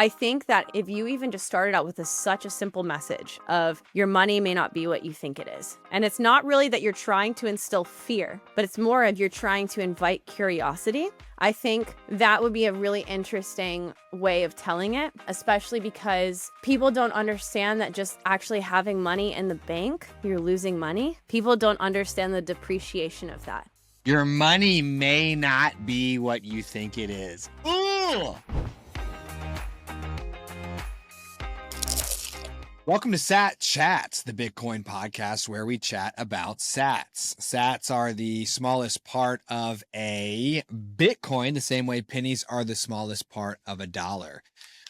I think that if you even just started out with such a simple message of your money may not be what you think it is. And it's not really that you're trying to instill fear, but it's more of you're trying to invite curiosity. I think that would be a really interesting way of telling it, especially because people don't understand that just actually having money in the bank, you're losing money. People don't understand the depreciation of that. Your money may not be what you think it is. Ooh! Welcome to Sat Chats, the Bitcoin podcast where we chat about sats. Sats are the smallest part of a Bitcoin, the same way pennies are the smallest part of a dollar.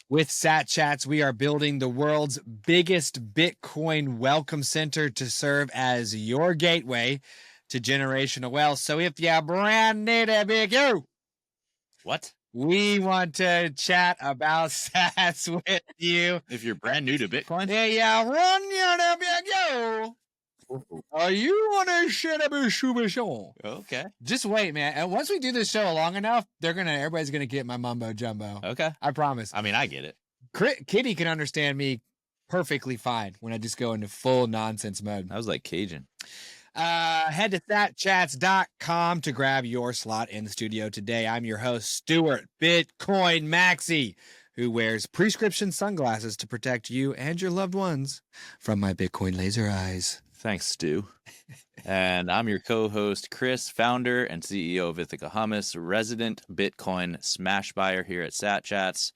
With Sat Chats, we are building the world's biggest Bitcoin welcome center to serve as your gateway to generational wealth. So if you're brand new to Bitcoin, we want to chat about sats with you. If you're brand new to Bitcoin? Yeah, run your Are you on a shit about show? Okay. Just wait, man. And once we do this show long enough, everybody's gonna get my mumbo jumbo. Okay. I promise. I mean, I get it. Kitty can understand me perfectly fine when I just go into full nonsense mode. I was like Cajun. Head to thatchats.com to grab your slot in the studio today. I'm your host, Stuart Bitcoin Maxi, who wears prescription sunglasses to protect you and your loved ones from my Bitcoin laser eyes. Thanks, Stu. And I'm your co-host, Chris, founder and CEO of Ithaca Hummus, resident Bitcoin smash buyer here at Sat Chats.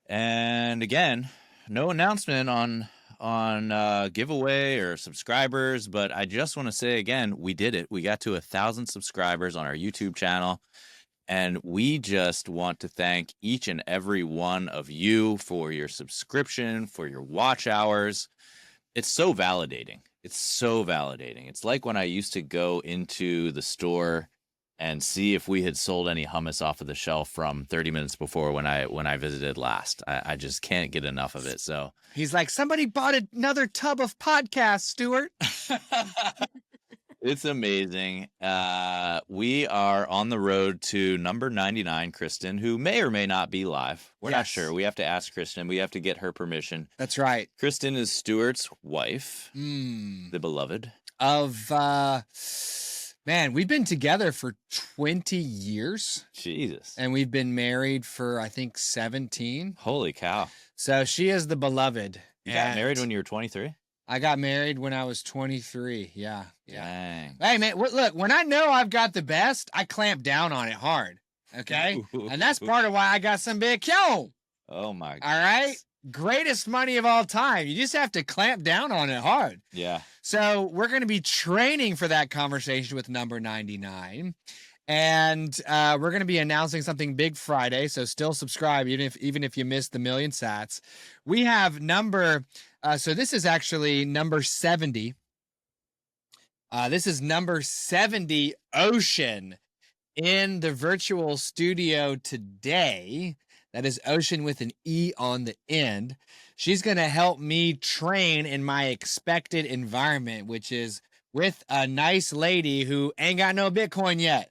And again, no announcement on giveaway or subscribers, but I just want to say again, we did it. We got to 1,000 subscribers on our YouTube channel, and we just want to thank each and every one of you for your subscription, for your watch hours. It's so validating. It's so validating. It's like when I used to go into the store and see if we had sold any hummus off of the shelf from 30 minutes before when I visited last. I just can't get enough of it. So he's like, somebody bought another tub of podcasts, Stuart. It's amazing. We are on the road to number 99, Kristen, who may or may not be live. We're not sure. We have to ask Kristen. We have to get her permission. That's right. Kristen is Stuart's wife, the beloved. Man, we've been together for 20 years. Jesus. And we've been married for, I think, 17. Holy cow. So she is the beloved. You got married when you were 23? I got married when I was 23. Yeah. Dang. Hey, man, look, when I know I've got the best, I clamp down on it hard. Okay? And that's part of why I got some big kill. Oh, my God. All right? Greatest money of all time. You just have to clamp down on it hard. Yeah. So we're going to be training for that conversation with number 99. And we're going to be announcing something big Friday. So still subscribe, even if you missed the million sats. We have so this is actually number 70. This is number 70 Oceane in the virtual studio today. That is Oceane with an E on the end. She's going to help me train in my expected environment, which is with a nice lady who ain't got no Bitcoin yet.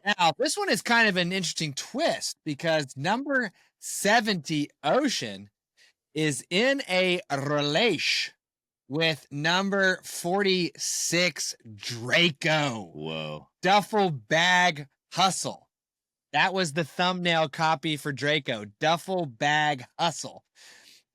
Now, this one is kind of an interesting twist because number 70 Oceane is in a relation with number 46 Drako. Whoa. Duffel bag hustle. That was the thumbnail copy for Drako, duffel bag hustle,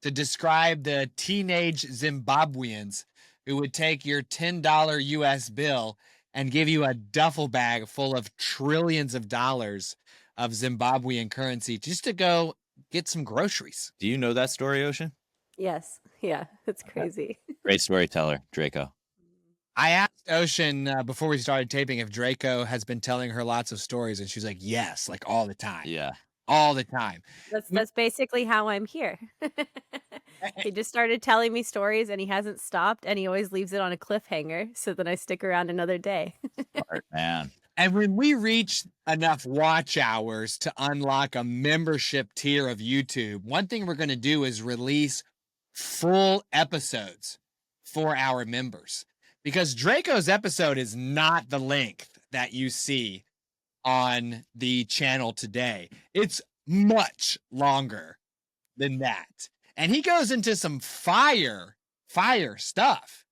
to describe the teenage Zimbabweans who would take your $10 US bill and give you a duffel bag full of trillions of dollars of Zimbabwean currency just to go get some groceries. Do you know that story, Oceane? Yes. Yeah. It's crazy. Great storyteller, Drako. I asked Oceane before we started taping if Drako has been telling her lots of stories, and she's like, yes, like all the time. Yeah. All the time. That's basically how I'm here. He just started telling me stories and he hasn't stopped, and he always leaves it on a cliffhanger so that I stick around another day. Smart man. And when we reach enough watch hours to unlock a membership tier of YouTube, one thing we're going to do is release full episodes for our members. Because Drako's episode is not the length that you see on the channel today. It's much longer than that. And he goes into some fire stuff,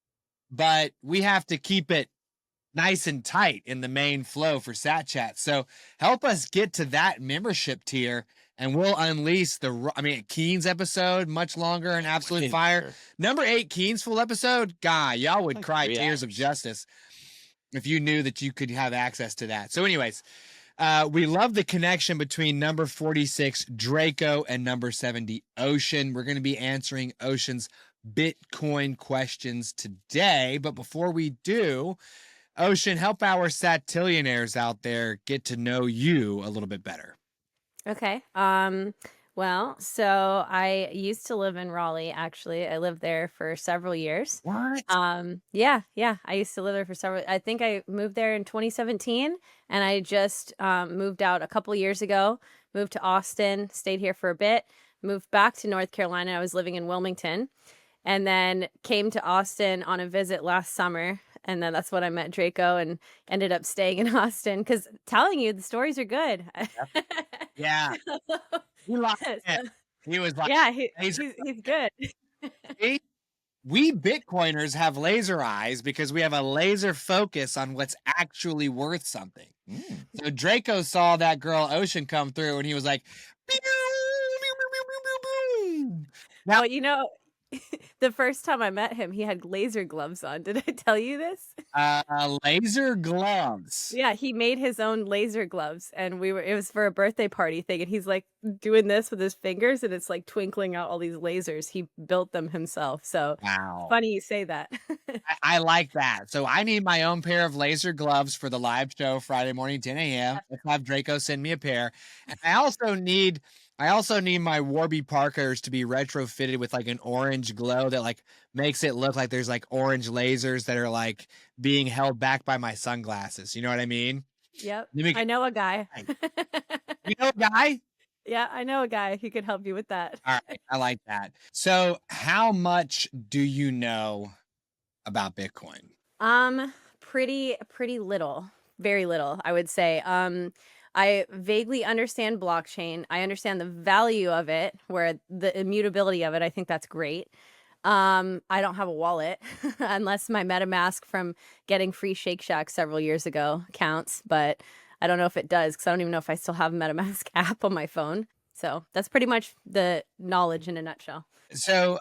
but we have to keep it nice and tight in the main flow for Sat Chat. So help us get to that membership tier, and we'll unleash Keen's episode, much longer and absolute fire. Sure. Number 8, Keen's full episode. Guy, y'all would Like cry 3 tears of hours. justice if you knew that you could have access to that. So anyways, we love the connection between number 46, Drako, and number 70, Oceane. We're going to be answering Oceane's Bitcoin questions today. But before we do, Oceane, help our satillionaires out there get to know you a little bit better. Okay. Well, so I used to live in Raleigh, actually. I lived there for several years. What? Yeah. I used to live there for I think I moved there in 2017, and I just moved out a couple years ago, moved to Austin, stayed here for a bit, moved back to North Carolina. I was living in Wilmington, and then came to Austin on a visit last summer. And then that's when I met Drako and ended up staying in Austin, because telling you, the stories are good. Yeah. He locked in. So, He was like, yeah, laser. he's good. We Bitcoiners have laser eyes because we have a laser focus on what's actually worth something. So Drako saw that girl Oceane come through, and he was like, pew, pew, pew, pew, pew, pew. Now, Well, you know, the first time I met him, he had laser gloves on. Did I tell you this? laser gloves. Yeah, he made his own laser gloves, and it was for a birthday party thing, and he's like doing this with his fingers, and it's like twinkling out all these lasers. He built them himself. So Wow. funny you say that. I like that. So I need my own pair of laser gloves for the live show Friday morning, 10 a.m. Let's have Drako send me a pair. And I also need my Warby Parkers to be retrofitted with like an orange glow that like makes it look like there's like orange lasers that are like being held back by my sunglasses. You know what I mean? Yep. Let me I know a guy. You know a guy? Yeah, I know a guy who could help you with that. All right. I like that. So how much do you know about Bitcoin? Pretty little. Very little, I would say. I vaguely understand blockchain. I understand the value of it, where the immutability of it, I think that's great. I don't have a wallet unless my MetaMask from getting free Shake Shack several years ago counts, but I don't know if it does, because I don't even know if I still have a MetaMask app on my phone. So that's pretty much the knowledge in a nutshell. So,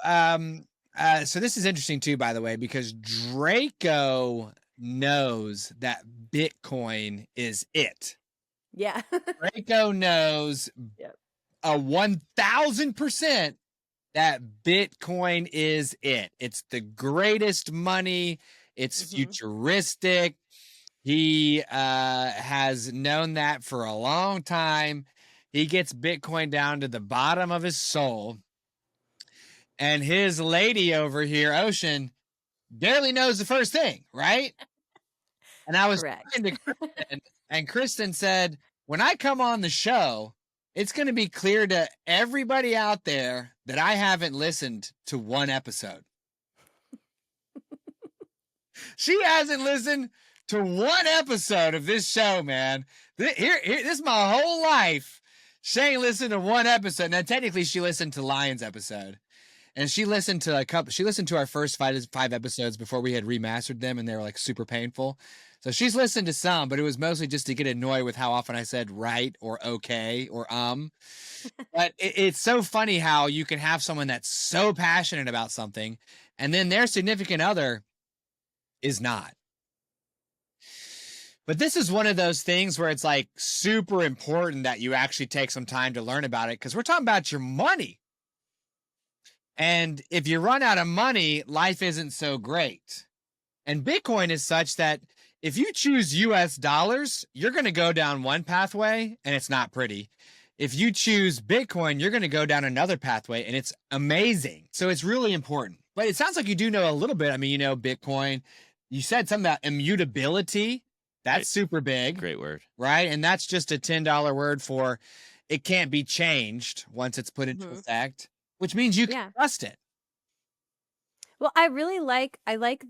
so this is interesting too, by the way, because Drako knows that Bitcoin is it. Yeah. Drako knows Yep. 1000% that Bitcoin is it. It's the greatest money. It's futuristic. He has known that for a long time. He gets Bitcoin down to the bottom of his soul. And his lady over here, Oceane, barely knows the first thing, right? And I was talking to Kristen, and Kristen said, when I come on the show, it's going to be clear to everybody out there that I haven't listened to one episode. She hasn't listened to one episode of this show, man. This is my whole life. She ain't listened to one episode. Now, technically, she listened to Lion's episode. And she listened to our first five episodes before we had remastered them, and they were like super painful. So she's listened to some, but it was mostly just to get annoyed with how often I said right or okay or But it's so funny how you can have someone that's so passionate about something, and then their significant other is not. But this is one of those things where it's like super important that you actually take some time to learn about it, because we're talking about your money. And if you run out of money, life isn't so great. And Bitcoin is such that if you choose US dollars, you're going to go down one pathway and it's not pretty. If you choose Bitcoin, you're going to go down another pathway and it's amazing. So it's really important. But it sounds like you do know a little bit. I mean, you know, Bitcoin, you said something about immutability. That's right. Super big. Great word. Right? And that's just a $10 word for it can't be changed once it's put into effect. Which means you can trust it. Well, I like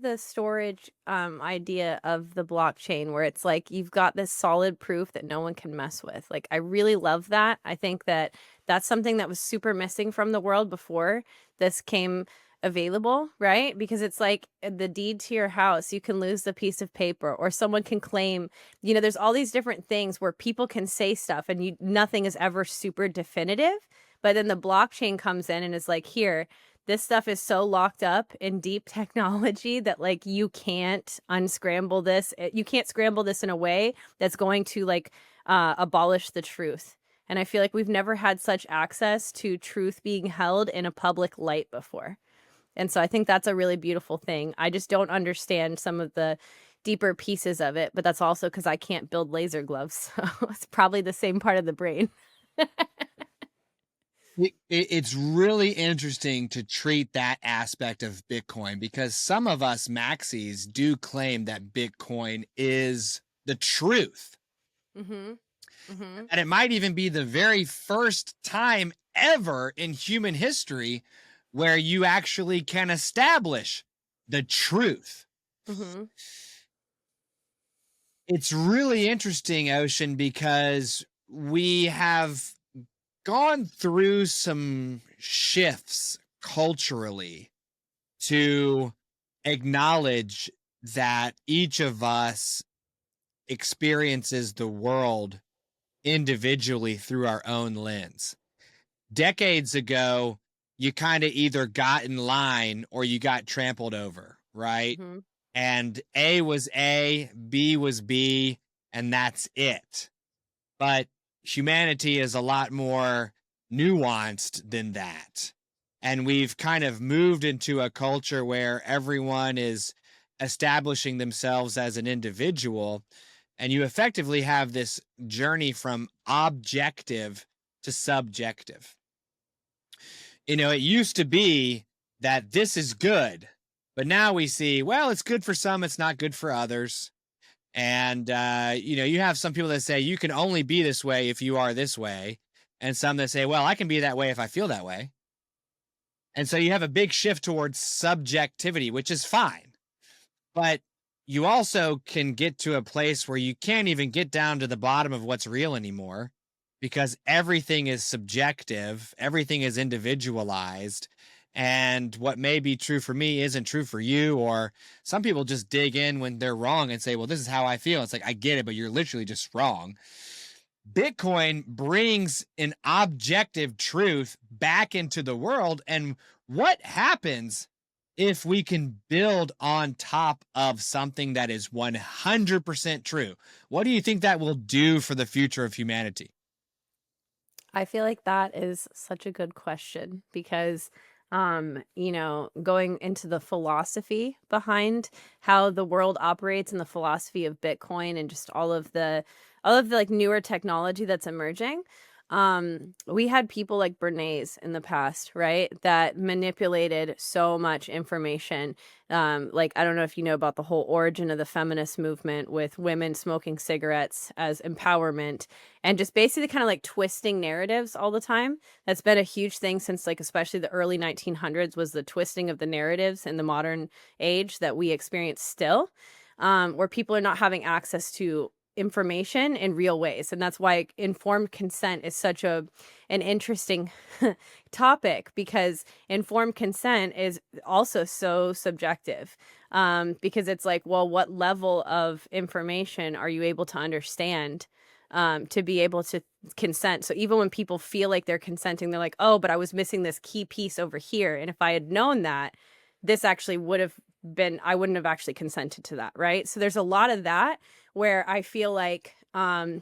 the storage idea of the blockchain where it's like you've got this solid proof that no one can mess with. Like I really love that. I think that that's something that was super missing from the world before this came available, right? Because it's like the deed to your house, you can lose the piece of paper or someone can claim, there's all these different things where people can say stuff and nothing is ever super definitive. But then the blockchain comes in and is like, here, this stuff is so locked up in deep technology that like you can't unscramble this. You can't scramble this in a way that's going to like abolish the truth. And I feel like we've never had such access to truth being held in a public light before. And so I think that's a really beautiful thing. I just don't understand some of the deeper pieces of it, but that's also because I can't build laser gloves. So it's probably the same part of the brain. It's really interesting to treat that aspect of Bitcoin because some of us maxis do claim that Bitcoin is the truth. Mm-hmm. Mm-hmm. And it might even be the very first time ever in human history where you actually can establish the truth. Mm-hmm. It's really interesting, Ocean, because we have gone through some shifts culturally to acknowledge that each of us experiences the world individually through our own lens. Decades ago, you kind of either got in line or you got trampled over, right? Mm-hmm. And A was A, B was B, and that's it. But humanity is a lot more nuanced than that. And we've kind of moved into a culture where everyone is establishing themselves as an individual. And you effectively have this journey from objective to subjective. It used to be that this is good, but now we see, well, it's good for some, it's not good for others. And, you have some people that say you can only be this way if you are this way. And some that say, well, I can be that way if I feel that way. And so you have a big shift towards subjectivity, which is fine. But you also can get to a place where you can't even get down to the bottom of what's real anymore because everything is subjective, everything is individualized. And what may be true for me isn't true for you. Or some people just dig in when they're wrong and say, well, this is how I feel. It's like, I get it, but you're literally just wrong. Bitcoin brings an objective truth back into the world. And what happens if we can build on top of something that is 100% true? What do you think that will do for the future of humanity? I feel like that is such a good question because, going into the philosophy behind how the world operates and the philosophy of Bitcoin and just all of the like newer technology that's emerging. We had people like Bernays in the past, right? That manipulated so much information. Like, I don't know if you know about the whole origin of the feminist movement with women smoking cigarettes as empowerment and just basically kind of like twisting narratives all the time. That's been a huge thing since like, especially the early 1900s was the twisting of the narratives in the modern age that we experience still, where people are not having access to information in real ways. And that's why informed consent is such an interesting topic because informed consent is also so subjective, because it's like, well, what level of information are you able to understand to be able to consent? So even when people feel like they're consenting, they're like, oh, but I was missing this key piece over here. And if I had known that, this actually would have been, I wouldn't have actually consented to that, right? So there's a lot of that where I feel like I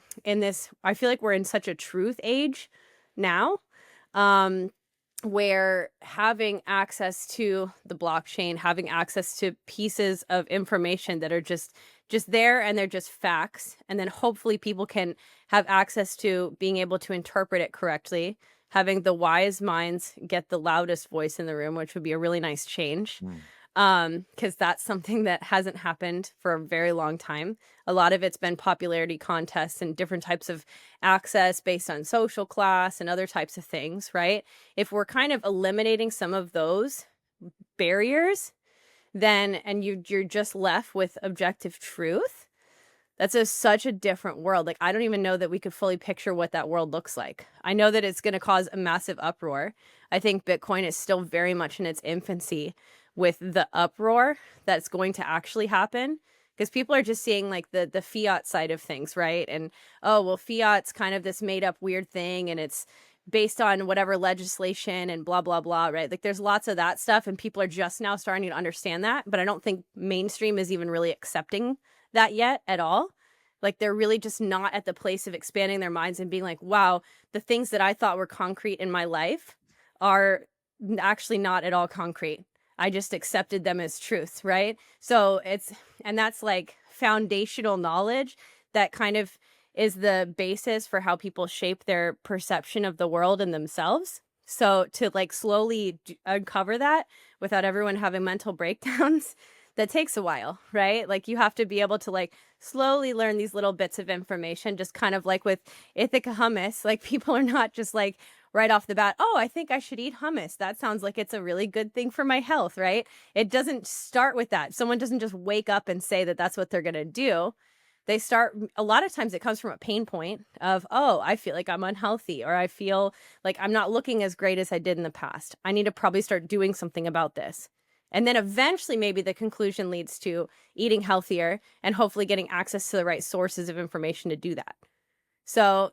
feel like we're in such a truth age now, where having access to the blockchain, having access to pieces of information that are just there and they're just facts, and then hopefully people can have access to being able to interpret it correctly, having the wise minds get the loudest voice in the room, which would be a really nice change. Because that's something that hasn't happened for a very long time. A lot of it's been popularity contests and different types of access based on social class and other types of things, right? If we're kind of eliminating some of those barriers, then and you're just left with objective truth, that's such a different world. Like, I don't even know that we could fully picture what that world looks like. I know that it's going to cause a massive uproar. I think Bitcoin is still very much in its infancy with the uproar that's going to actually happen, because people are just seeing like the fiat side of things, right? And oh, well, fiat's kind of this made up weird thing, and it's based on whatever legislation and blah blah blah, right? Like, there's lots of that stuff, and people are just now starting to understand that, but I don't think mainstream is even really accepting that yet at all. Like, they're really just not at the place of expanding their minds and being like, wow, the things that I thought were concrete in my life are actually not at all concrete. I just accepted them as truth, right? So and that's like foundational knowledge that kind of is the basis for how people shape their perception of the world and themselves. So to like slowly uncover that without everyone having mental breakdowns, that takes a while, right? Like, you have to be able to like slowly learn these little bits of information, just kind of like with Ithaca hummus. Like, people are not just like right off the bat, oh, I think I should eat hummus. That sounds like it's a really good thing for my health, right? It doesn't start with that. Someone doesn't just wake up and say that that's what they're going to do. They start, a lot of times it comes from a pain point of, oh, I feel like I'm unhealthy, or I feel like I'm not looking as great as I did in the past. I need to probably start doing something about this. And then eventually maybe the conclusion leads to eating healthier and hopefully getting access to the right sources of information to do that. So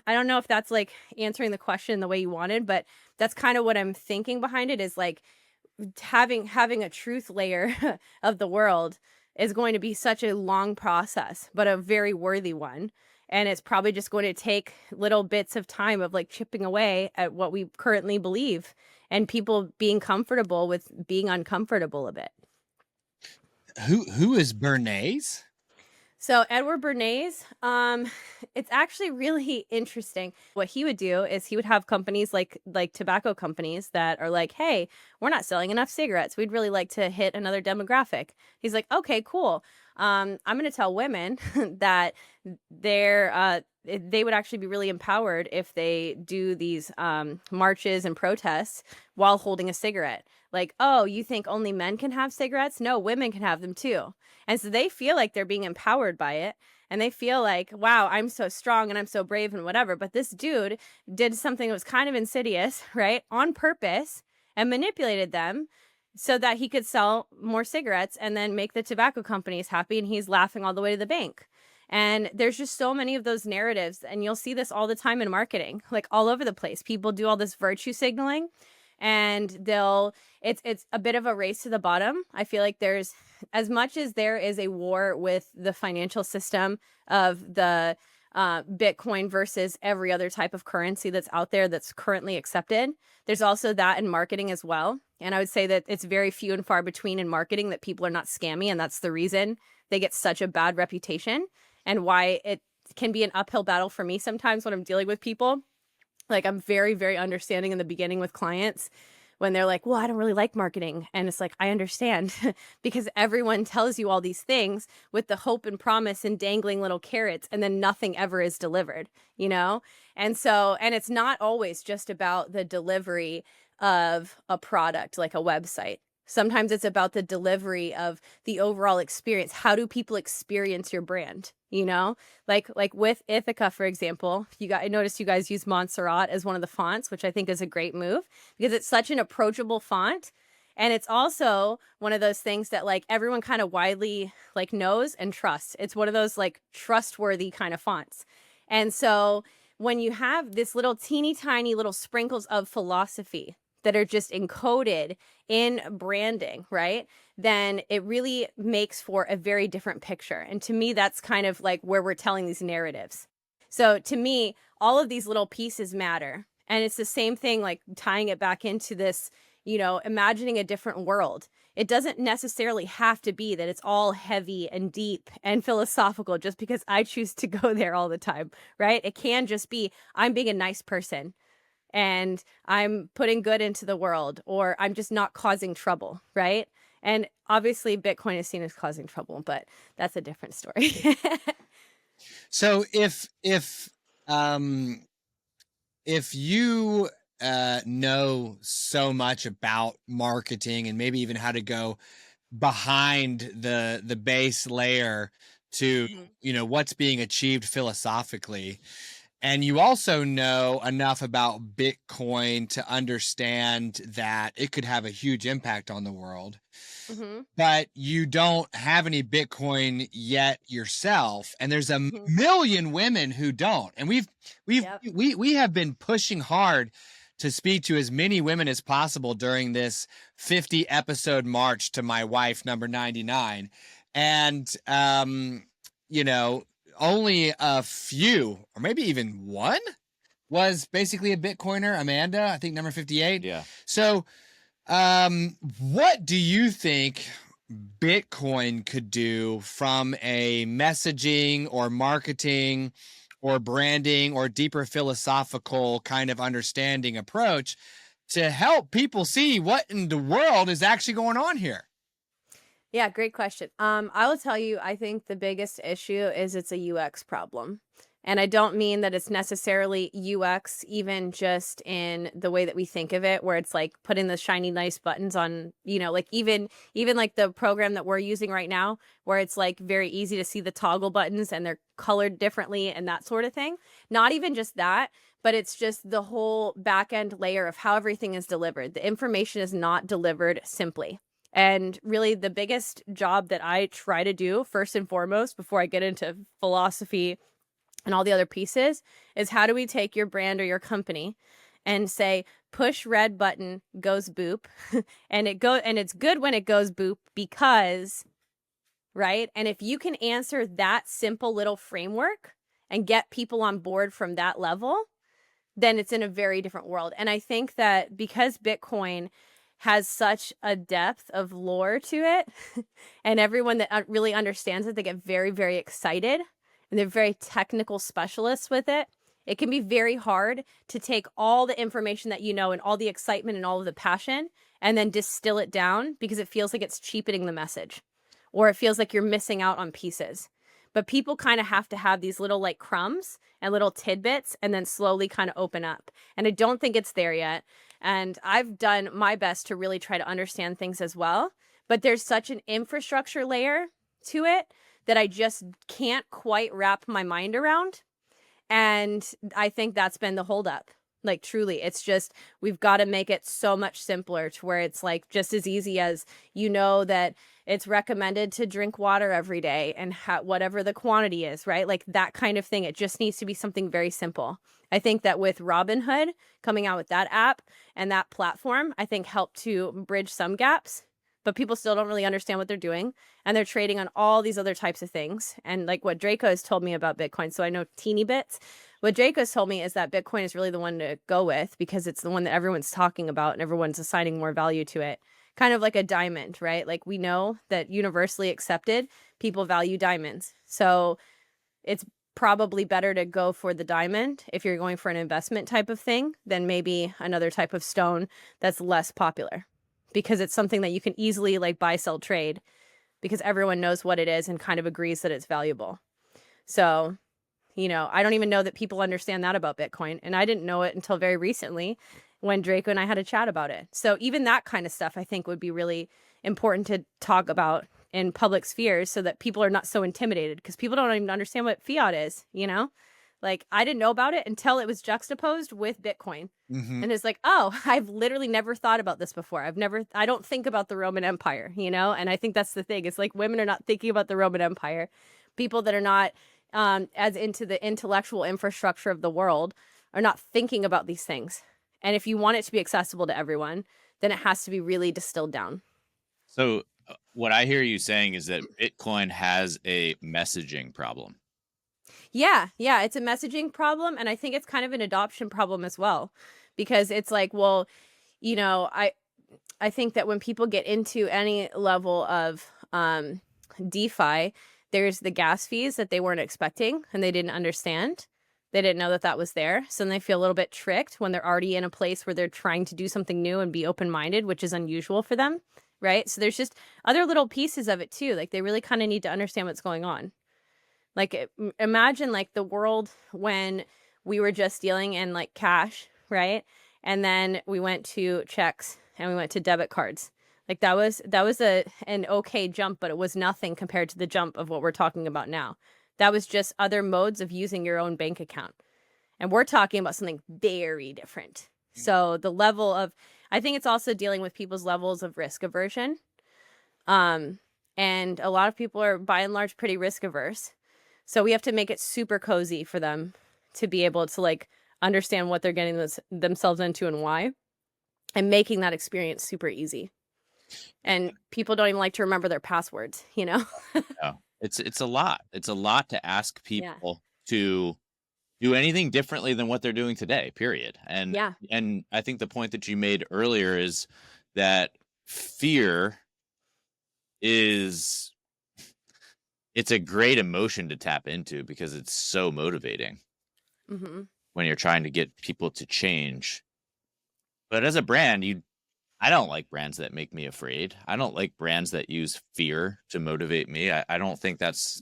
I don't know if that's like answering the question the way you wanted, but that's kind of what I'm thinking behind it, is like having a truth layer of the world is going to be such a long process, but a very worthy one. And it's probably just going to take little bits of time of like chipping away at what we currently believe, and people being comfortable with being uncomfortable a bit. Who is Bernays? So Edward Bernays, it's actually really interesting. What he would do is he would have companies like tobacco companies that are like, hey, we're not selling enough cigarettes. We'd really like to hit another demographic. He's like, okay, cool. I'm going to tell women that they would actually be really empowered if they do these marches and protests while holding a cigarette. Like, oh, you think only men can have cigarettes? No, women can have them too. And so they feel like they're being empowered by it. And they feel like, wow, I'm so strong and I'm so brave and whatever. But this dude did something that was kind of insidious, right? On purpose, and manipulated them so that he could sell more cigarettes and then make the tobacco companies happy. And he's laughing all the way to the bank. And there's just so many of those narratives. And you'll see this all the time in marketing, like all over the place. People do all this virtue signaling, and it's a bit of a race to the bottom. I feel like there's, as much as there is a war with the financial system of the Bitcoin versus every other type of currency that's out there that's currently accepted, there's also that in marketing as well. And I would say that it's very few and far between in marketing that people are not scammy, and that's the reason they get such a bad reputation, and why it can be an uphill battle for me sometimes when I'm dealing with people. Like, I'm very, very understanding in the beginning with clients when they're like, well, I don't really like marketing. And it's like, I understand because everyone tells you all these things with the hope and promise and dangling little carrots, and then nothing ever is delivered, you know? And it's not always just about the delivery of a product like a website. Sometimes it's about the delivery of the overall experience. How do people experience your brand? You know, like with Ithaca, for example, I noticed you guys use Montserrat as one of the fonts, which I think is a great move because it's such an approachable font. And it's also one of those things that like everyone kind of widely like knows and trusts. It's one of those like trustworthy kind of fonts. And so when you have this little teeny tiny little sprinkles of philosophy that are just encoded in branding, right? Then it really makes for a very different picture. And to me, that's kind of like where we're telling these narratives. So to me, all of these little pieces matter. And it's the same thing, like tying it back into this, you know, imagining a different world. It doesn't necessarily have to be that it's all heavy and deep and philosophical just because I choose to go there all the time, right? It can just be, I'm being a nice person and I'm putting good into the world, or I'm just not causing trouble, right? And obviously Bitcoin is seen as causing trouble, but that's a different story. So if you know so much about marketing and maybe even how to go behind the base layer to, what's being achieved philosophically. And you also know enough about Bitcoin to understand that it could have a huge impact on the world. Mm-hmm. But you don't have any Bitcoin yet yourself, and there's a Mm-hmm. million women who don't. And Yep. we have been pushing hard to speak to as many women as possible during this 50 episode march to my wife number 99. And only a few, or maybe even one, was basically a Bitcoiner. Amanda, I think number 58. Yeah. So what do you think Bitcoin could do from a messaging or marketing or branding or deeper philosophical kind of understanding approach to help people see what in the world is actually going on here? Yeah, great question. I will tell you, I think the biggest issue is it's a UX problem. And I don't mean that it's necessarily UX, even just in the way that we think of it, where it's like putting the shiny, nice buttons on, like even like the program that we're using right now, where it's like very easy to see the toggle buttons and they're colored differently and that sort of thing. Not even just that, but it's just the whole back end layer of how everything is delivered. The information is not delivered simply. And really, the biggest job that I try to do, first and foremost, before I get into philosophy and all the other pieces, is how do we take your brand or your company and say, push red button, goes boop, and it's good when it goes boop because, right? And if you can answer that simple little framework and get people on board from that level, then it's in a very different world. And I think that because Bitcoin has such a depth of lore to it, and everyone that really understands it, they get very, very excited, and they're very technical specialists with it. It can be very hard to take all the information that you know and all the excitement and all of the passion and then distill it down, because it feels like it's cheapening the message, or it feels like you're missing out on pieces. But people kind of have to have these little like crumbs and little tidbits and then slowly kind of open up. And I don't think it's there yet. And I've done my best to really try to understand things as well. But there's such an infrastructure layer to it that I just can't quite wrap my mind around. And I think that's been the holdup. Like, truly, it's just, we've got to make it so much simpler to where it's like just as easy as, that it's recommended to drink water every day and whatever the quantity is, right? Like that kind of thing. It just needs to be something very simple. I think that with Robinhood coming out with that app and that platform, I think helped to bridge some gaps, but people still don't really understand what they're doing. And they're trading on all these other types of things. And like what Drako has told me about Bitcoin, so I know teeny bits. What Drako has told me is that Bitcoin is really the one to go with because it's the one that everyone's talking about and everyone's assigning more value to it. Kind of like a diamond, right? Like we know that universally accepted, people value diamonds. So it's probably better to go for the diamond if you're going for an investment type of thing than maybe another type of stone that's less popular, because it's something that you can easily like buy, sell, trade, because everyone knows what it is and kind of agrees that it's valuable. So, I don't even know that people understand that about Bitcoin. And I didn't know it until very recently when Drako and I had a chat about it. So even that kind of stuff I think would be really important to talk about in public spheres so that people are not so intimidated, because people don't even understand what fiat is, Like I didn't know about it until it was juxtaposed with Bitcoin. Mm-hmm. And it's like, oh, I've literally never thought about this before. I don't think about the Roman Empire, And I think that's the thing. It's like women are not thinking about the Roman Empire. People that are not as into the intellectual infrastructure of the world are not thinking about these things. And if you want it to be accessible to everyone, then it has to be really distilled down. So what I hear you saying is that Bitcoin has a messaging problem. Yeah, it's a messaging problem. And I think it's kind of an adoption problem as well, because it's like, well, I think that when people get into any level of DeFi, there's the gas fees that they weren't expecting and they didn't understand. They didn't know that that was there. So then they feel a little bit tricked when they're already in a place where they're trying to do something new and be open-minded, which is unusual for them, right? So there's just other little pieces of it too. Like they really kind of need to understand what's going on. Like imagine like the world when we were just dealing in like cash, right? And then we went to checks and we went to debit cards. Like that was an okay jump, but it was nothing compared to the jump of what we're talking about now. That was just other modes of using your own bank account. And we're talking about something very different. So the level of, I think it's also dealing with people's levels of risk aversion. And a lot of people are by and large pretty risk averse. So we have to make it super cozy for them to be able to like understand what they're getting themselves into and why, and making that experience super easy. And people don't even like to remember their passwords, you know? Yeah. It's a lot. It's a lot to ask Yeah. people to do anything differently than what they're doing today, period. Yeah. And I think the point that you made earlier is that fear is it's a great emotion to tap into because it's so motivating Mm-hmm. when you're trying to get people to change. But as a brand, I don't like brands that make me afraid. I don't like brands that use fear to motivate me. I don't think that's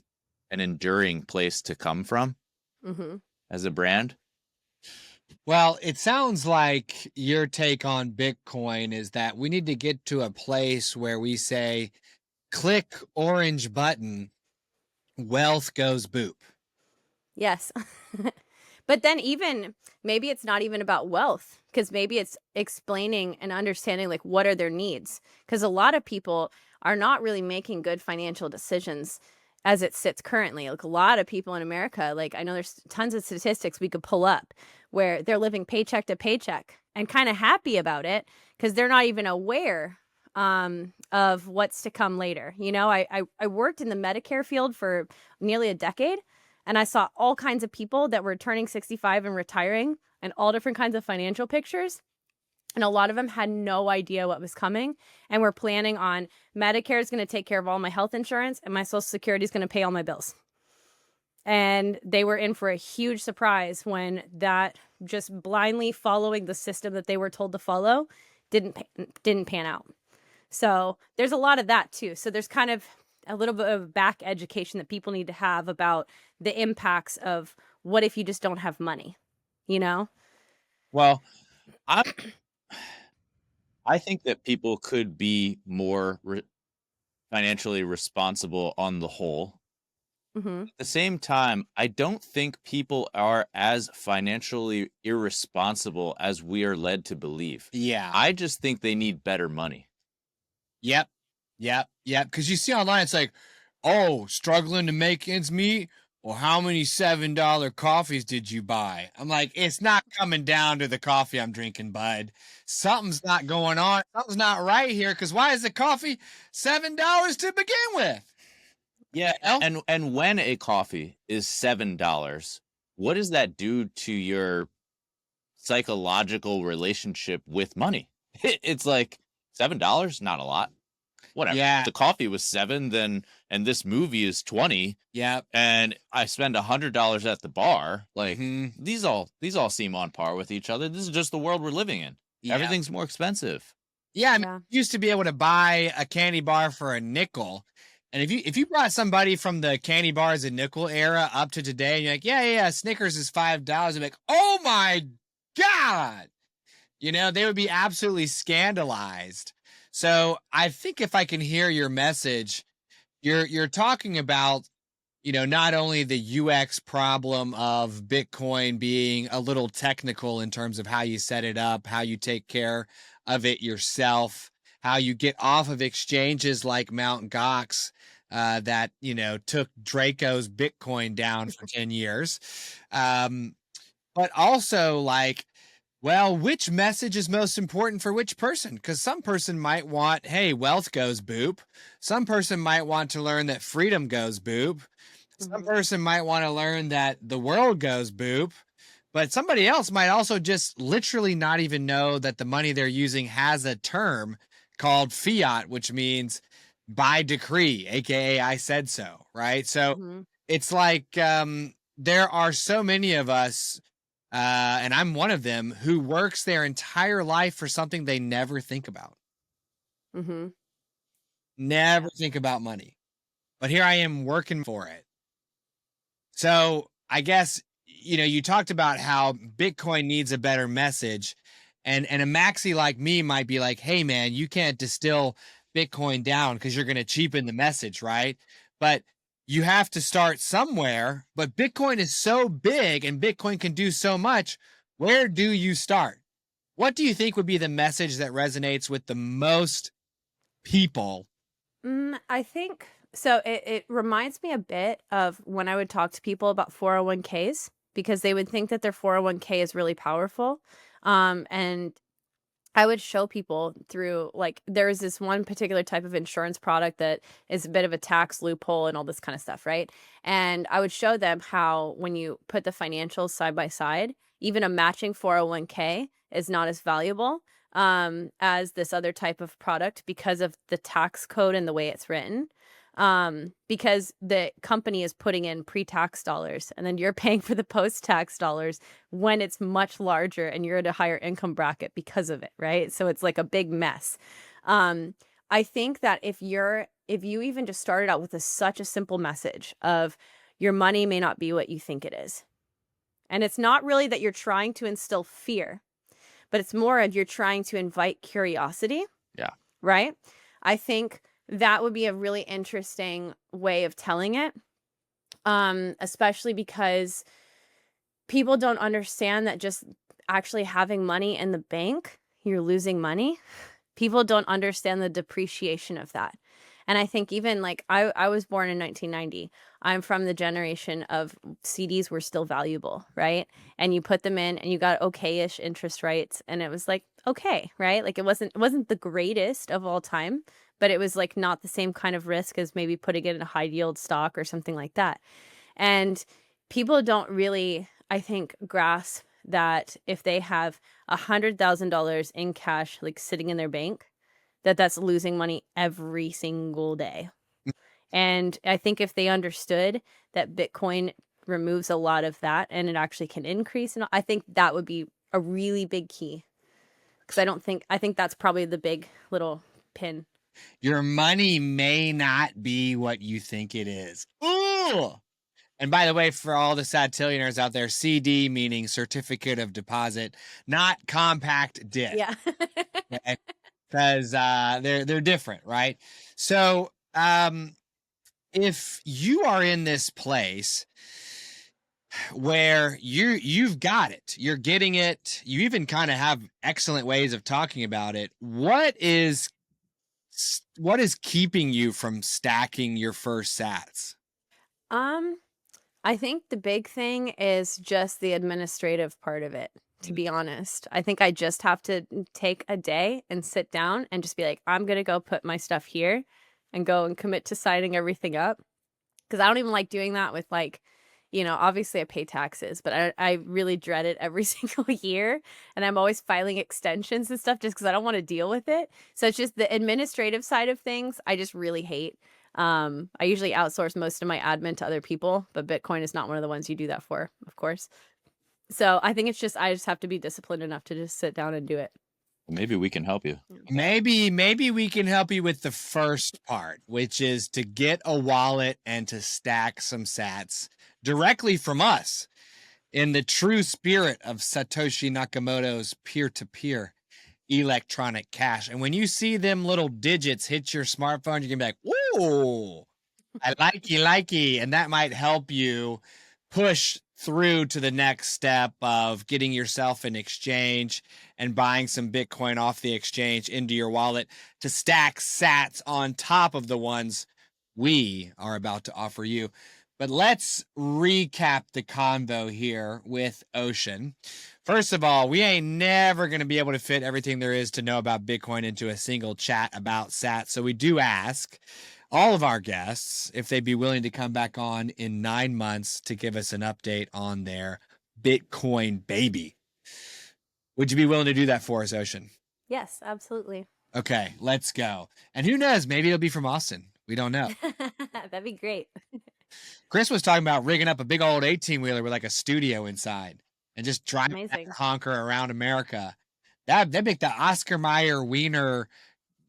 an enduring place to come from Mm-hmm. as a brand. Well, it sounds like your take on Bitcoin is that we need to get to a place where we say, click orange button, wealth goes boop. Yes. But then even maybe it's not even about wealth, because maybe it's explaining and understanding like what are their needs. Because a lot of people are not really making good financial decisions as it sits currently. Like a lot of people in America, like I know there's tons of statistics we could pull up where they're living paycheck to paycheck and kind of happy about it because they're not even aware of what's to come later. You know, I worked in the Medicare field for nearly a decade. And I saw all kinds of people that were turning 65 and retiring and all different kinds of financial pictures. And a lot of them had no idea what was coming and were planning on Medicare is going to take care of all my health insurance and my Social Security is going to pay all my bills. And they were in for a huge surprise when that just blindly following the system that they were told to follow didn't pan out. So there's a lot of that too. So there's kind of a little bit of back education that people need to have about the impacts of what if you just don't have money, you know? Well, I think that people could be more financially responsible on the whole. Mm-hmm. At the same time, I don't think people are as financially irresponsible as we are led to believe. Yeah. I just think they need better money. Yep. Because you see online, it's like, oh, struggling to make ends meet. Well, how many $7 coffees did you buy? I'm like, it's not coming down to the coffee I'm drinking, bud. Something's not going on. Something's not right here. Because why is the coffee $7 to begin with? Yeah, You know? and when a coffee is $7, what does that do to your psychological relationship with money? It's like $7, not a lot. Whatever. Yeah. If the coffee was $7, then and this movie is $20, Yep. and I spend $100 at the bar. Like Mhm. these all seem on par with each other. This is just the world we're living in. Yeah. Everything's more expensive. Yeah, I mean, Yeah. you used to be able to buy a candy bar for a nickel. And if you brought somebody from the candy bars and nickel era up to today, and you're like, yeah, Snickers is $5, they'd be like, oh my God. You know, they would be absolutely scandalized. So I think if I can hear your message, you're talking about, you know, not only the UX problem of Bitcoin being a little technical in terms of how you set it up, how you take care of it yourself, how you get off of exchanges like Mt. Gox that, you know, took Drako's Bitcoin down for 10 years. But also like, well, which message is most important for which person? Because some person might want, hey, wealth goes boop. Some person might want to learn that freedom goes boop. Some Mhm. person might want to learn that the world goes boop. But somebody else might also just literally not even know that the money they're using has a term called fiat, which means by decree, aka I said so, right? So Mhm. it's like there are so many of us, and I'm one of them, who works their entire life for something they never think about. Mhm. Never think about money. But here I am working for it. So I guess, you know, you talked about how Bitcoin needs a better message. And a maxi like me might be like, hey man, you can't distill Bitcoin down because you're going to cheapen the message, right? But you have to start somewhere. But Bitcoin is so big and Bitcoin can do so much. Where do you start? What do you think would be the message that resonates with the most people? I think so. It reminds me a bit of when I would talk to people about 401ks because they would think that their 401k is really powerful. And I would show people through, like, there's this one particular type of insurance product that is a bit of a tax loophole and all this kind of stuff, right? And I would show them how when you put the financials side by side, even a matching 401k is not as valuable as this other type of product because of the tax code and the way it's written. Because the company is putting in pre-tax dollars and then you're paying for the post-tax dollars when it's much larger and you're at a higher income bracket because of it, right? So it's like a big mess. I think that if you even just started out with such a simple message of your money may not be what you think it is. And it's not really that you're trying to instill fear, but it's more of you're trying to invite curiosity. Yeah. Right? I think that would be a really interesting way of telling it, especially because people don't understand that just actually having money in the bank, you're losing money. People don't understand the depreciation of that. And I think even like I was born in 1990. I'm from the generation of CDs were still valuable, right? And you put them in and you got okay-ish interest rates and it was like, okay, right? Like it wasn't the greatest of all time, but it was like not the same kind of risk as maybe putting it in a high yield stock or something like that. And people don't really, I think, grasp that if they have $100,000 in cash, like sitting in their bank, that's losing money every single day. And I think if they understood that Bitcoin removes a lot of that and it actually can increase, and I think that would be a really big key. Because I think that's probably the big little pin. Your money may not be what you think it is. Ooh! And by the way, for all the Satillionaires out there, CD meaning certificate of deposit, not compact disc. Yeah. Because they're different, right? So if you are in this place where you've got it, you're getting it, you even kind of have excellent ways of talking about it, what is keeping you from stacking your first sats? I think the big thing is just the administrative part of it, to be honest. I think I just have to take a day and sit down and just be like, I'm going to go put my stuff here and go and commit to signing everything up. Because I don't even like doing that with like, obviously I pay taxes, but I really dread it every single year. And I'm always filing extensions and stuff just because I don't want to deal with it. So it's just the administrative side of things I just really hate. I usually outsource most of my admin to other people, but Bitcoin is not one of the ones you do that for, of course. So I think I just have to be disciplined enough to just sit down and do it. Maybe we can help you. Maybe we can help you with the first part, which is to get a wallet and to stack some sats directly from us in the true spirit of Satoshi Nakamoto's peer-to-peer electronic cash. And when you see them little digits hit your smartphone, you're gonna be like, whoa, I likey. And that might help you push through to the next step of getting yourself an exchange and buying some Bitcoin off the exchange into your wallet to stack sats on top of the ones we are about to offer you. But let's recap the convo here with Oceane. First of all, we ain't never going to be able to fit everything there is to know about Bitcoin into a single chat about sats. So we do ask all of our guests if they'd be willing to come back on in 9 months to give us an update on their Bitcoin baby. Would you be willing to do that for us, Oceane? Yes, absolutely. Okay, let's go. And who knows, maybe it'll be from Austin. We don't know. That'd be great. Chris was talking about rigging up a big old 18-wheeler with like a studio inside and just driving that honker around America. That'd make the Oscar Mayer Wiener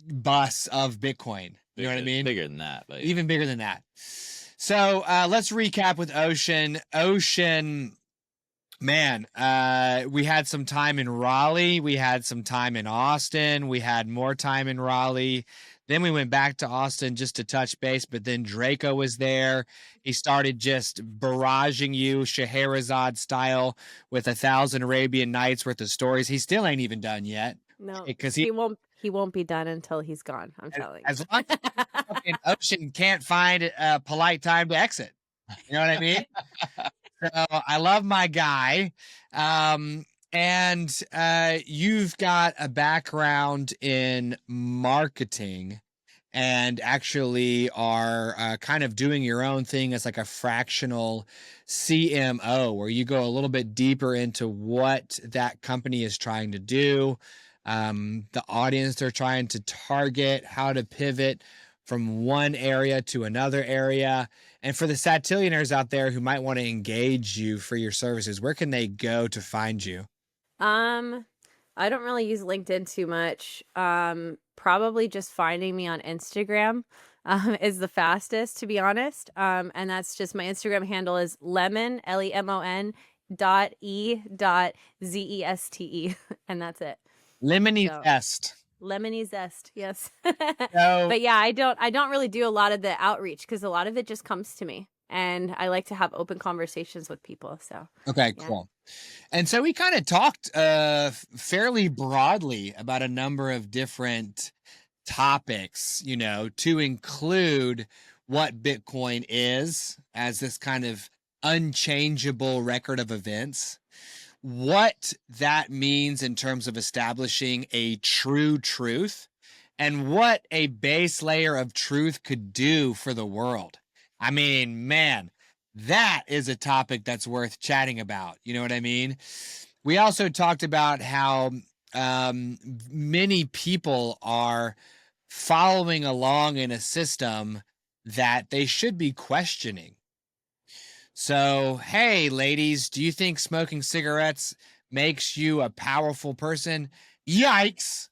bus of Bitcoin. You know what I mean? Bigger than that. But even bigger than that. So let's recap with Oceane. Oceane, Man, we had some time in Raleigh. We had some time in Austin. We had more time in Raleigh. Then we went back to Austin just to touch base, but then Drako was there. He started just barraging you Scheherazade style with 1,000 Arabian Nights worth of stories. He still ain't even done yet No, because he won't be done until he's gone. I'm telling as you. long as fucking Ocean can't find a polite time to exit. You know what I mean? So I love my guy. And you've got a background in marketing and actually are kind of doing your own thing as like a fractional CMO, where you go a little bit deeper into what that company is trying to do, the audience they're trying to target, how to pivot from one area to another area. And for the Satillionaires out there who might want to engage you for your services, where can they go to find you? I don't really use LinkedIn too much. Probably just finding me on Instagram is the fastest, to be honest. And that's just my Instagram handle is lemon LEMON .e.zeste and that's it. Lemony So- Zest. Lemony zest, yes. So, But yeah, I don't really do a lot of the outreach because a lot of it just comes to me, and I like to have open conversations with people. So okay, yeah. cool. And so we kind of talked fairly broadly about a number of different topics, you know, to include what Bitcoin is as this kind of unchangeable record of events, what that means in terms of establishing a true truth, and what a base layer of truth could do for the world. I mean, man, that is a topic that's worth chatting about. You know what I mean? We also talked about how many people are following along in a system that they should be questioning. So, hey, ladies, do you think smoking cigarettes makes you a powerful person? Yikes.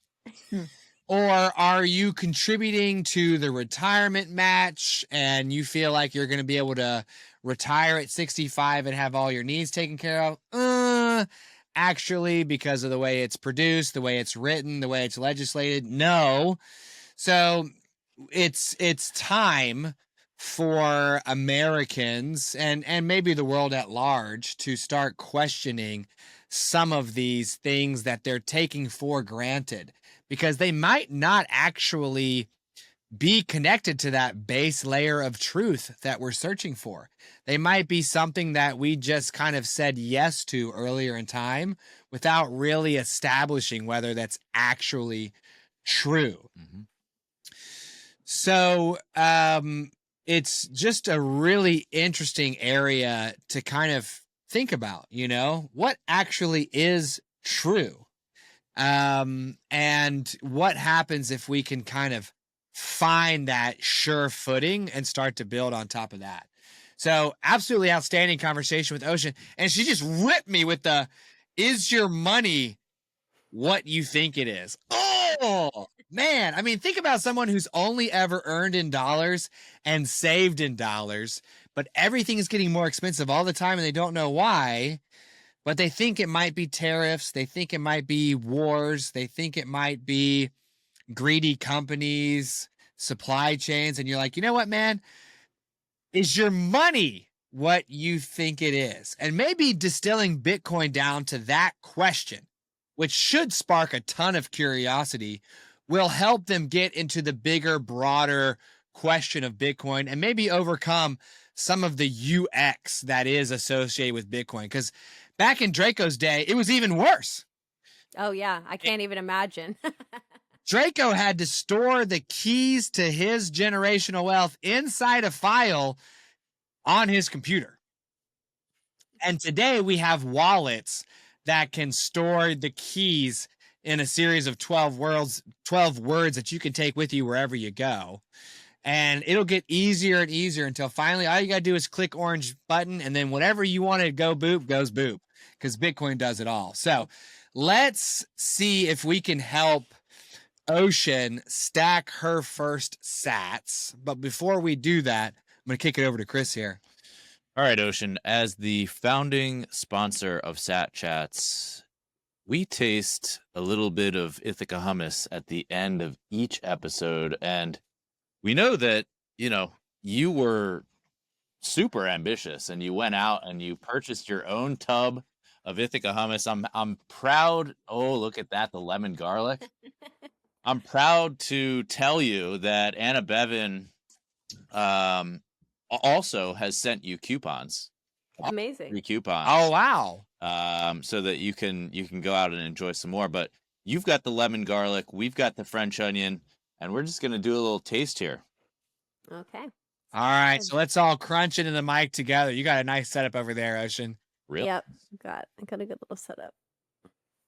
Or are you contributing to the retirement match and you feel like you're going to be able to retire at 65 and have all your needs taken care of? Actually, because of the way it's produced, the way it's written, the way it's legislated, no. So it's time for Americans and maybe the world at large to start questioning some of these things that they're taking for granted, because they might not actually be connected to that base layer of truth that we're searching for. They might be something that we just kind of said yes to earlier in time without really establishing whether that's actually true. Mm-hmm. So it's just a really interesting area to kind of think about, you know, what actually is true. And what happens if we can kind of find that sure footing and start to build on top of that. So absolutely outstanding conversation with Oceane. And she just ripped me with the, is your money what you think it is? Oh man. I mean, think about someone who's only ever earned in dollars and saved in dollars, but everything is getting more expensive all the time and they don't know why. But they think it might be tariffs. They think it might be wars. They think it might be greedy companies, supply chains. And you're like, you know what, man? Is your money what you think it is? And maybe distilling Bitcoin down to that question, which should spark a ton of curiosity, will help them get into the bigger, broader question of Bitcoin and maybe overcome some of the UX that is associated with Bitcoin. Because back in Drako's day, it was even worse. Oh yeah, I can't even imagine. Drako had to store the keys to his generational wealth inside a file on his computer. And today we have wallets that can store the keys in a series of 12 words that you can take with you wherever you go. And it'll get easier and easier until finally all you got to do is click orange button, and then whatever you want to go boop goes boop, because Bitcoin does it all. So let's see if we can help Oceane stack her first sats. But before we do that, I'm going to kick it over to Chris here. All right, Ocean, as the founding sponsor of Sat Chats, we taste a little bit of Ithaca hummus at the end of each episode. And we know that, you were super ambitious and you went out and you purchased your own tub of Ithaca hummus. I'm proud. Oh, look at that, the lemon garlic. I'm proud to tell you that Anna Bevan also has sent you coupons. Amazing. 3 coupons. Oh, wow. So that you can go out and enjoy some more. But you've got the lemon garlic, we've got the French onion, and we're just gonna do a little taste here. Okay. All right, so let's all crunch into the mic together. You got a nice setup over there, Ocean. Really? Yep. I got a good little setup.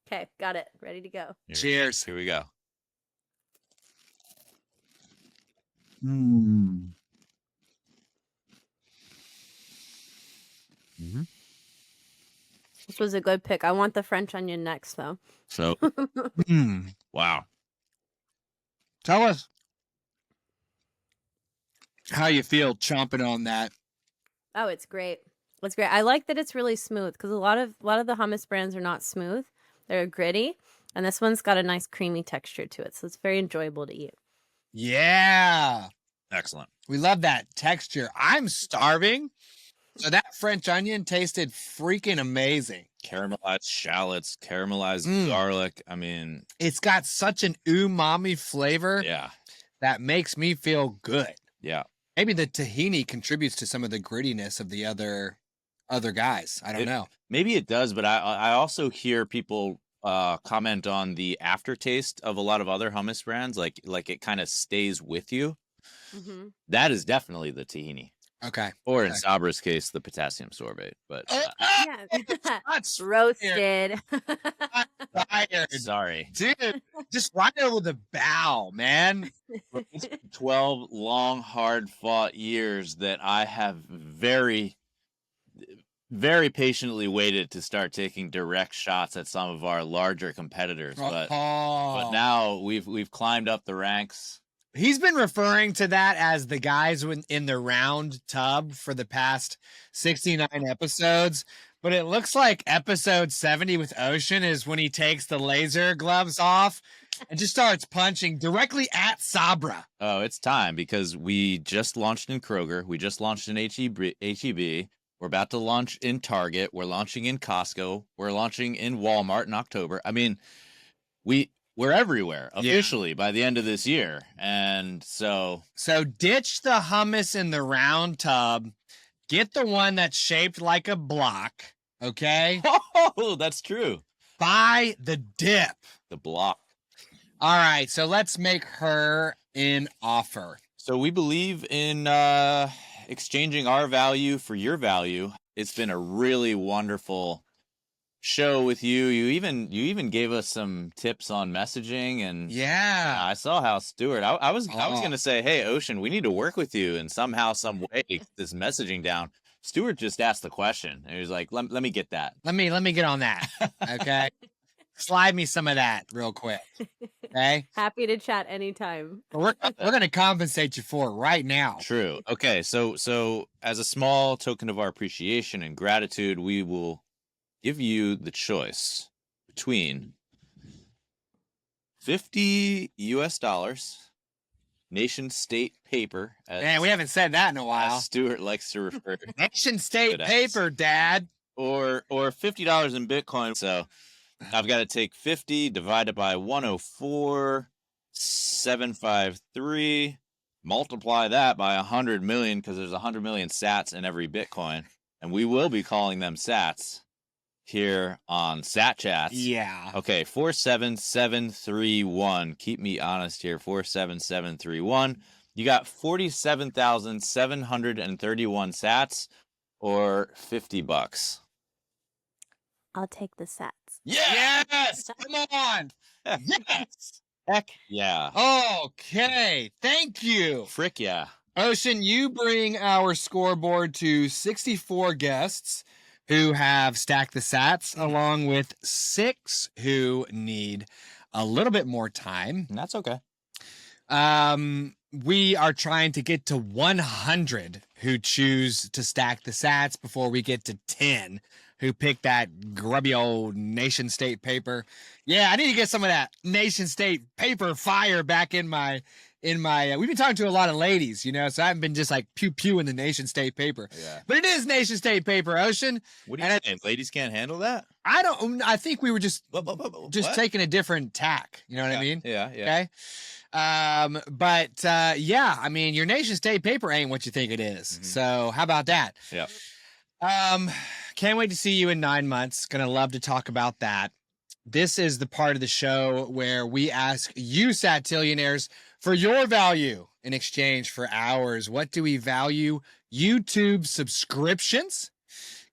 Okay, got it. Ready to go. Cheers. Here we go. Mm. Mm-hmm. This was a good pick. I want the French onion next, though. So, wow. Tell us how you feel chomping on that. Oh, it's great. It's great. I like that it's really smooth because a lot of the hummus brands are not smooth. They're gritty, and this one's got a nice creamy texture to it, so it's very enjoyable to eat. Yeah. Excellent. We love that texture. I'm starving. So that French onion tasted freaking amazing. Caramelized shallots, caramelized garlic. I mean, it's got such an umami flavor. Yeah. That makes me feel good. Yeah. Maybe the tahini contributes to some of the grittiness of the other guys. I don't know. Maybe it does, but I also hear people comment on the aftertaste of a lot of other hummus brands, like it kind of stays with you. Mm-hmm. That is definitely the tahini. Okay. Or in Sabra's case, the potassium sorbate. But Yeah. Roasted. Tired. Sorry. Dude, just right over the bow, man. It's been 12 long, hard-fought years that I have very, very patiently waited to start taking direct shots at some of our larger competitors. But now we've climbed up the ranks. He's been referring to that as the guys in the round tub for the past 69 episodes. But it looks like episode 70 with Ocean is when he takes the laser gloves off and just starts punching directly at Sabra. Oh, it's time because we just launched in Kroger. We just launched in H-E-B. We're about to launch in Target. We're launching in Costco. We're launching in Walmart in October. I mean, we're everywhere officially by the end of this year. And so ditch the hummus in the round tub. Get the one that's shaped like a block. Okay. Oh, that's true. Buy the dip. The block. All right. So let's make her an offer. So we believe in exchanging our value for your value. It's been a really wonderful show with you. You even gave us some tips on messaging, and I saw how Stuart. I was gonna say, hey, Ocean, we need to work with you and somehow, some way, get this messaging down. Stuart just asked the question, and he was like, let me get that. Let me get on that. Okay. Slide me some of that real quick. Okay. Happy to chat anytime. We're gonna compensate you for it right now. True. Okay. So as a small token of our appreciation and gratitude, we will give you the choice between $50 US, nation state paper. Man, we haven't said that in a while. As Stuart likes to refer to nation state paper, Dad. Or $50 in Bitcoin. So I've got to take 50 divided by 104,753, multiply that by 100 million because there's 100 million sats in every Bitcoin, and we will be calling them sats here on Sat Chats. Yeah. Okay, 47731. Keep me honest here. 47731. You got 47,731 sats or $50. I'll take the sats. Yes! Come on! Yes! Heck yeah. Okay. Thank you. Frick yeah. Ocean, you bring our scoreboard to 64 guests who have stacked the sats, along with 6 who need a little bit more time. And that's okay. We are trying to get to 100 who choose to stack the sats before we get to 10 who pick that grubby old nation state paper. Yeah, I need to get some of that nation state paper fire back in my we've been talking to a lot of ladies, you know, so I haven't been just like pew pew in the nation state paper. Yeah. But it is nation state paper, Ocean. What do you saying? Ladies can't handle that? I think we were just What? taking a different tack. You know what I mean? Yeah. Okay. Yeah, I mean, your nation state paper ain't what you think it is. Mm-hmm. So how about that? Yeah. Can't wait to see you in 9 months. Gonna love to talk about that. This is the part of the show where we ask you, Satillionaires, for your value in exchange for ours. What do we value? YouTube subscriptions.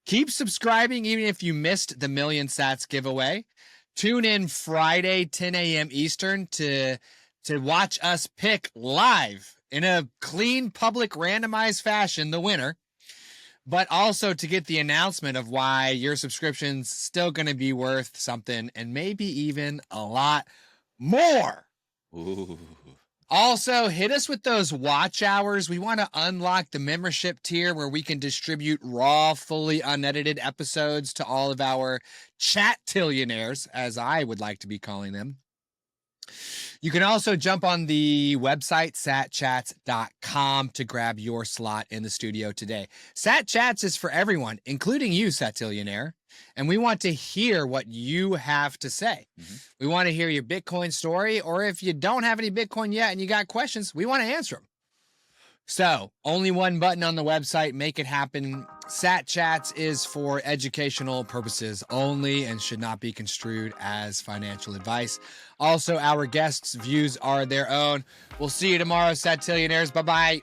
Keep subscribing even if you missed the Million Sats giveaway. Tune in Friday, 10 a.m. Eastern to watch us pick live in a clean, public, randomized fashion the winner, but also to get the announcement of why your subscription's still going to be worth something and maybe even a lot more. Ooh. Also, hit us with those watch hours. We want to unlock the membership tier where we can distribute raw, fully unedited episodes to all of our chat-tillionaires, as I would like to be calling them. You can also jump on the website, satchats.com, to grab your slot in the studio today. Sat Chats is for everyone, including you, Satillionaire, and we want to hear what you have to say. Mm-hmm. We want to hear your Bitcoin story, or if you don't have any Bitcoin yet and you got questions, we want to answer them. So, only one button on the website, make it happen. Sat Chats is for educational purposes only and should not be construed as financial advice. Also, our guests' views are their own. We'll see you tomorrow, Satillionaires. Bye-bye.